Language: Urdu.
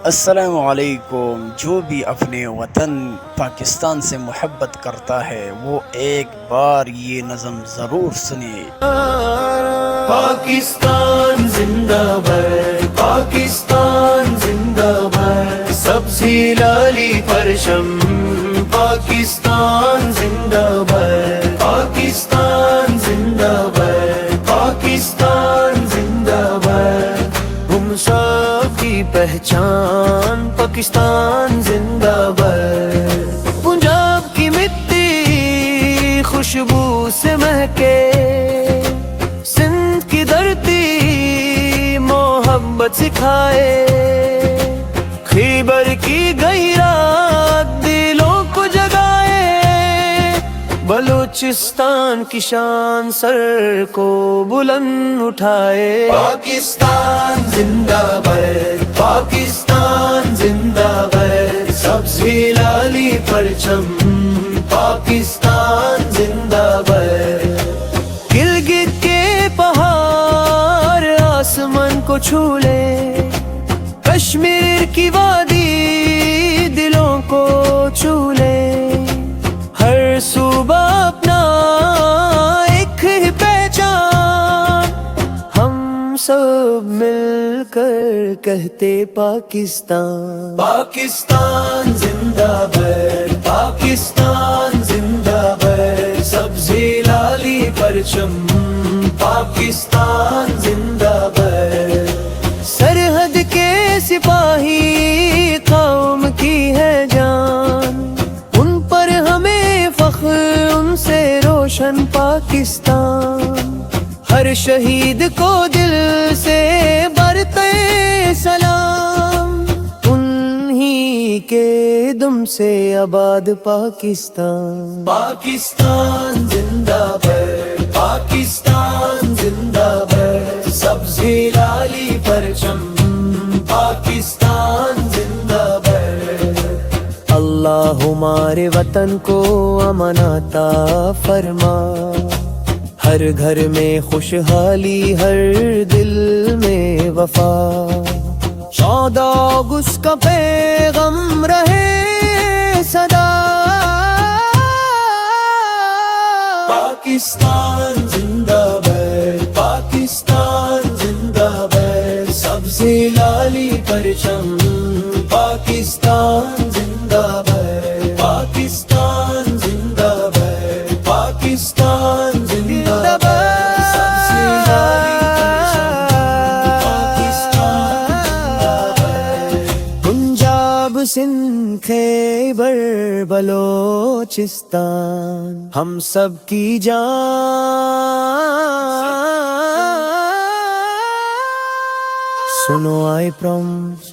السلام علیکم۔ جو بھی اپنے وطن پاکستان سے محبت کرتا ہے وہ ایک بار یہ نظم ضرور سنے۔ پاکستان زندہ باد، پاکستان زندہ باد، سبزی لالی پرچم پاکستان زندہ باد، پاکستان زندہ باد، پاکستان زندہ باد، ہم سب کی پہچان پاکستان زندہ باد، پنجاب کی مٹی خوشبو سے مہکے، سندھ کی دھرتی محبت سکھائے، خیبر کی گئی رات دلوں کو جگائے، بلوچستان کی شان سر کو بلند اٹھائے، پاکستان زندہ باد، پاکستان زندہ باد، سبزی لالی پرچم پاکستان زندہ باد، گلگت کے پہاڑ آسمان کو چھو لے، کشمیر کی وادی دلوں کو چھو لے، ہر صوبہ اپنا ایک ہی پہچان، ہم سب مل کر کہتے پاکستان، پاکستان زندہ باد، پاکستان زندہ باد، سبزی لالی پرچم پاکستان زندہ باد، سرحد کے سپاہی قوم کی ہے جان، ان پر ہمیں فخر، ان سے روشن پاکستان، ہر شہید کو دل سے برتے سلام، انہی کے دم سے آباد پاکستان، پاکستان زندہ باد، پاکستان زندہ باد، سبزی لالی پرچم پاکستان زندہ باد، اللہ ہمارے وطن کو امن عطا فرما، ہر گھر میں خوشحالی، ہر دل میں وفا، 14 اگست کا پیغام رہے صدا، پاکستان زندہ باد، پاکستان زندہ باد، سبزی لالی پرچم پاکستان زندہ باد، پاکستان زندہ باد، پاکستان زندہ باد، سبزی لالی پرچم پاکستان زندہ باد، پنجاب سندھ خیبر بلوچستان، ہم سب کی جان، سنو آئی پرومس